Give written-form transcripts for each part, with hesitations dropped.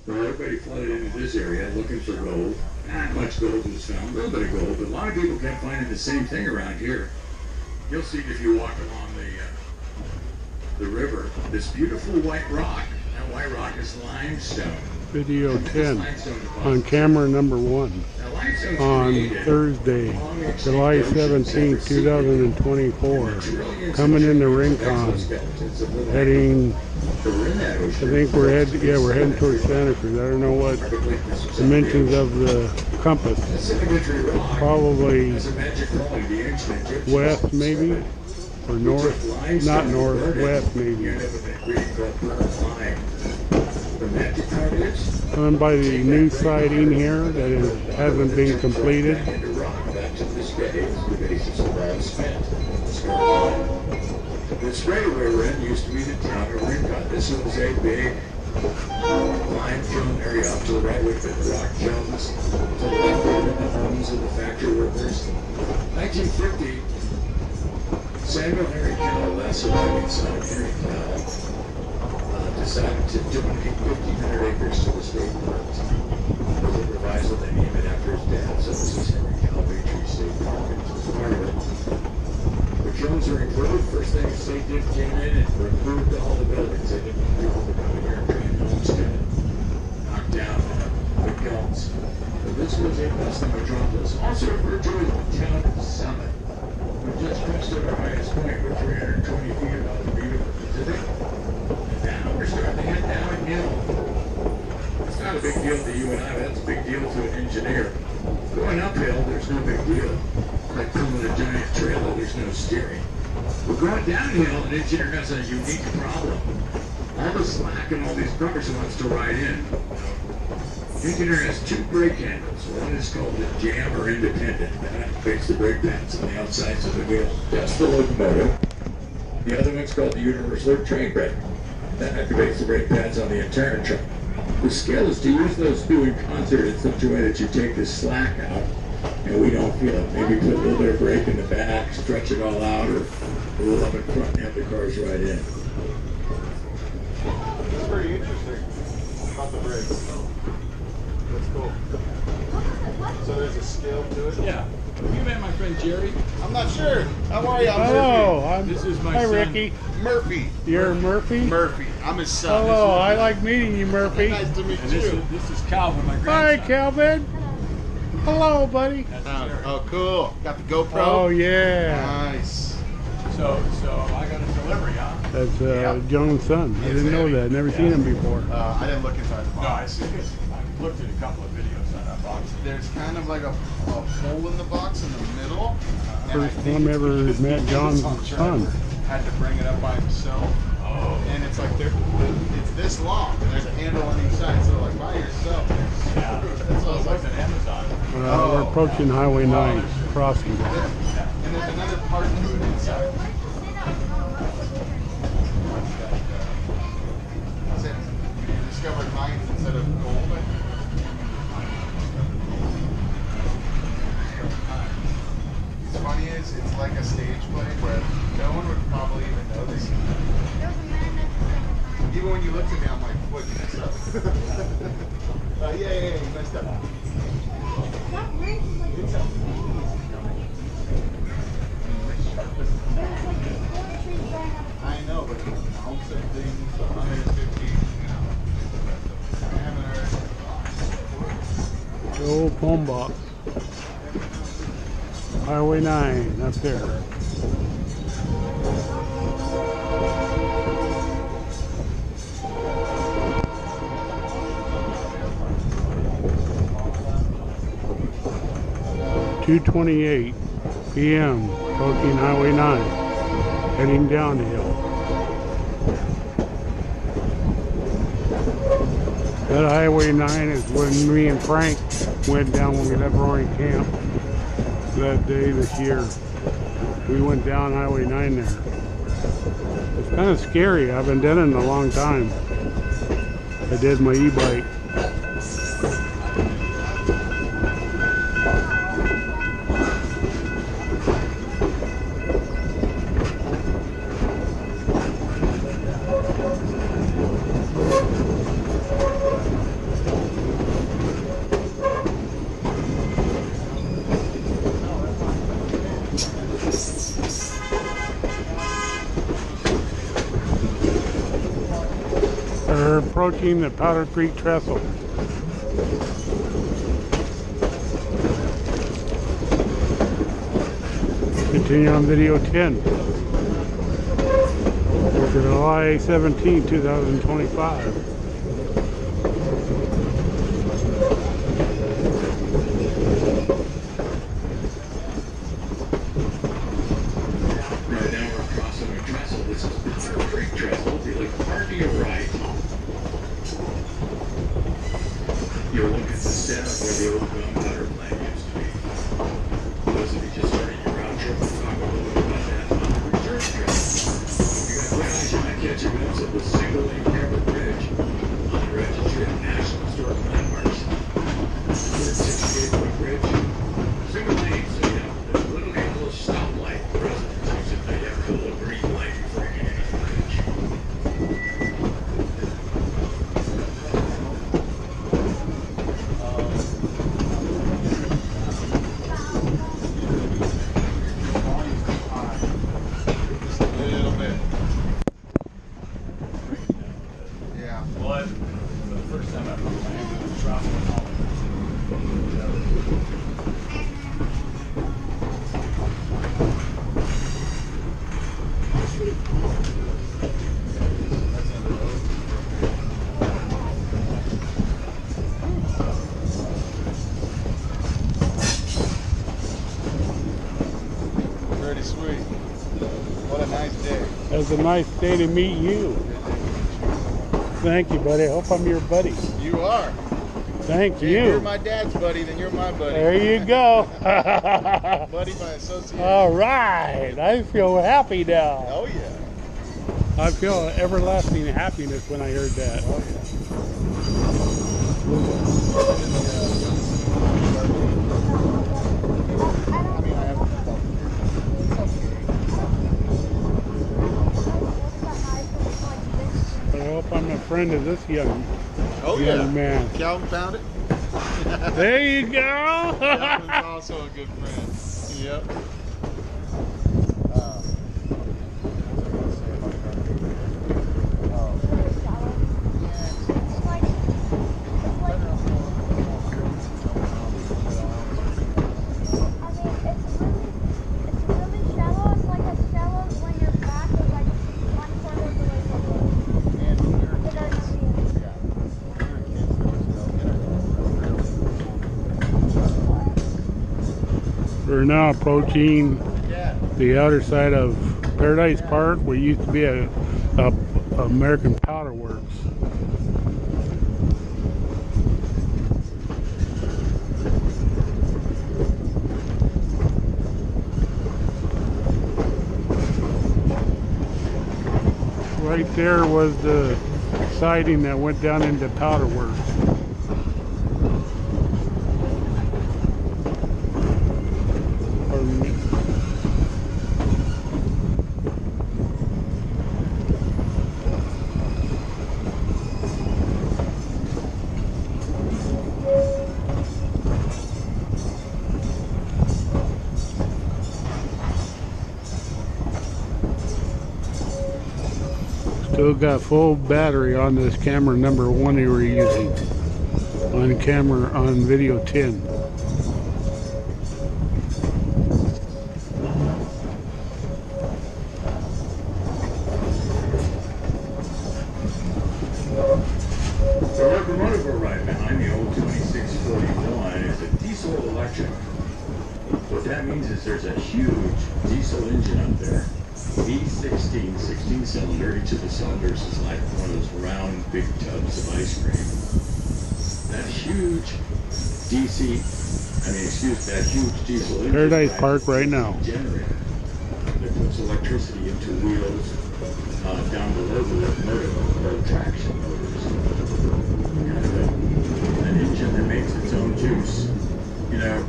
Well, everybody flooded into this area looking for gold. Not much gold was found, a little bit of gold, but a lot of people kept finding the same thing around here. You'll see if you walk along the river, this beautiful white rock. That white rock is limestone. Video 10 on camera number 1 on Thursday, July 17, 2024. Coming into Rincon, heading. I think we're heading towards Santa Cruz. I don't know what dimensions of the compass. Probably west, maybe, or north. Not north, west, maybe. Coming by the new siding here that hasn't been completed. This straightaway we're in used to be the town of Rincon. This was a big limestone area up to the right with the rock kilns. To the left were the homes of the factory workers. 1950, Samuel Henry Cowell, last surviving son of Henry Cowell, decided to donate 1,500 acres to the state park. With a proviso they name it after his dad, so this is Henry Cowell Tree State Park, and this was part of it. The kilns were improved. First thing the state did came in and removed all the buildings. They didn't want people to come in here and try and homestead and knock down the kilns. So this was a Western metropolis, also referred to as the town of Summit. We just crested our highest point, we're 320 feet above the beautiful Pacific. Now we're starting to head downhill. It's not a big deal to you and I, that's a big deal to an engineer. Going uphill, there's no big deal. Like pulling a giant trailer, there's no steering. We're going downhill, an engineer has a unique problem. All the slack and all these cars he wants to ride in. The engineer has two brake handles. One is called the jam or independent. That activates the brake pads on the outsides of the wheel. That's the locomotive. The other one's called the universal train brake. That activates the brake pads on the entire truck. The skill is to use those two in concert in such a way that you take the slack out and we don't feel it. Maybe put a little bit of brake in the back, stretch it all out, or roll up in front and have the cars right in. That's pretty interesting about the brakes. That's cool. So there's a scale to it? Yeah. Have you met my friend Jerry? I'm not sure. How are you? Hello, This is my hi son. Ricky. Murphy. You're Murphy? Murphy. I'm his son. Hello, I like meeting you, Murphy. Nice to meet And you. this is Calvin, my Hi, grandson. Calvin. Hello, buddy. That's Oh, Jerry. oh, cool. Got the GoPro? Oh, yeah. Nice. So I got a delivery, huh? That's Yep. John's son. I Yes, didn't know Abby. that. Never seen him before. I didn't look inside the No, box. I looked at a couple of videos on that box. There's kind of like a hole in the box in the middle. and I First think time it's ever because met the John's Amazon son. driver had to bring it up by himself. Oh. And it's like it's this long, and there's a handle on each side, so like by yourself. Yeah. That's So what I it was like. wasn't Amazon. We're approaching Highway 9 crossing. Yeah. And there's another part to it inside. What's it? You discovered mines instead of gold. What's funny is it's like a stage play where no one would probably even know this. Even when you looked at me, I'm like, what, you messed up? Yeah, you messed up. It's up. I know, but ounce of things, 150, diameter. The old phone box. Highway 9 up there. (2:28 p.m.) approaching Highway 9, heading downhill. That Highway 9 is when me and Frank went down when we left Roaring Camp that day this year. We went down Highway 9 there. It's kind of scary. I haven't done it in a long time. I did my e-bike. approaching the Powder Creek Trestle. Continue on video 10. July 17, 2025. You'll look at the setup where the old gunpowder plant used to be. Those of you just starting your round trip, we'll talk a little bit about that on the research trip. You got quite nice, you might catch a glimpse of the single-lane covered bridge on the Registry of National Historic Landmarks. It's a 68-foot bridge, single lane, so you have literally a little stoplight. The residents use it, they have a little green light before you get into the bridge. Pretty sweet. What a nice day. It was a nice day to meet you. Thank you, buddy. I hope I'm your buddy. You are. Thank If you. you're my dad's buddy, then you're my buddy. There you go. Buddy by association. All right. I feel happy now. Oh yeah. I feel everlasting happiness when I heard that. Oh But I hope I'm a friend of this young man. Calvin found it. There you go. Calvin's also a good friend. Yep. We're now approaching the outer side of Paradise Park, where used to be a American Powder Works. Right there was the siding that went down into Powder Works. Still got full battery on this camera number 1 we were using on video 10. The locomotive we're right behind, the old 2641, is a diesel electric. What that means is there's a huge diesel engine up there. V16, 16-cylinder. Each of the cylinders is like one of those round big tubs of ice cream. That huge diesel engine. Paradise Park right now. Generator that puts electricity into wheels down below the locomotive or traction motors. Kind of an engine that makes its own juice. You know,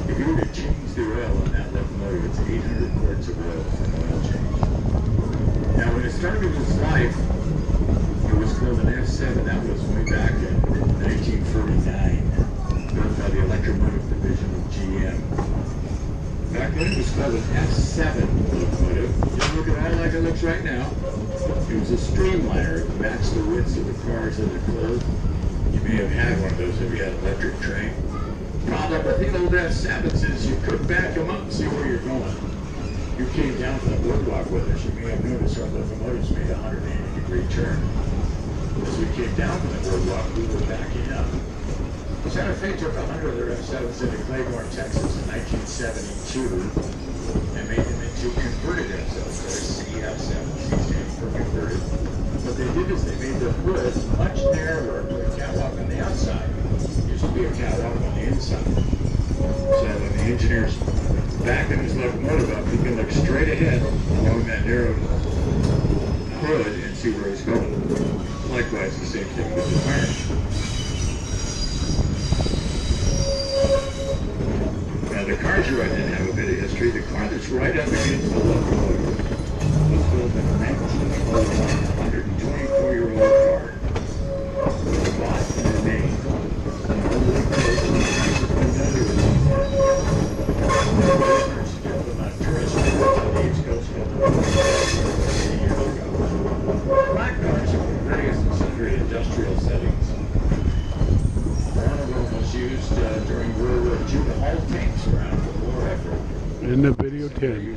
if you were to change the oil on that locomotive, it's 800 quarts of oil for an oil change. Now, when it started its life, it was called an F7. That was way back in 1949, built by the Electromotive Division of GM. Back then, it was called an F7 locomotive. Just look at it all like it looks right now. It was a streamliner. It matched the widths of the cars that it closed. You may have had one of those if you had an electric train. Problem with the old F7s is you could back them up and see where you're going. You came down from the boardwalk with us. You may have noticed our locomotives made a 180-degree turn. As we came down from the boardwalk, we were backing up. Santa Fe took 100 of their F7s into Claiborne, Texas in 1972 and made them into converted F7s. They're CF7s, C stands for converted. What they did is they made the hood much narrower to a catwalk on the outside. It used to be a catwalk on the inside. So when the engineer's backing his locomotive up, he can look straight ahead along that narrow hood and see where he's going. Likewise, the same thing with the tire. Now the cars you're riding in have a bit of history. The car that's right up against the locomotive was built in 1901, 124-year-old car. It was bought in a name. And all the cars has been done to it. Black cars are for various and sundry industrial settings. One of them was used during World War II to haul tanks around the war effort. In the video 10.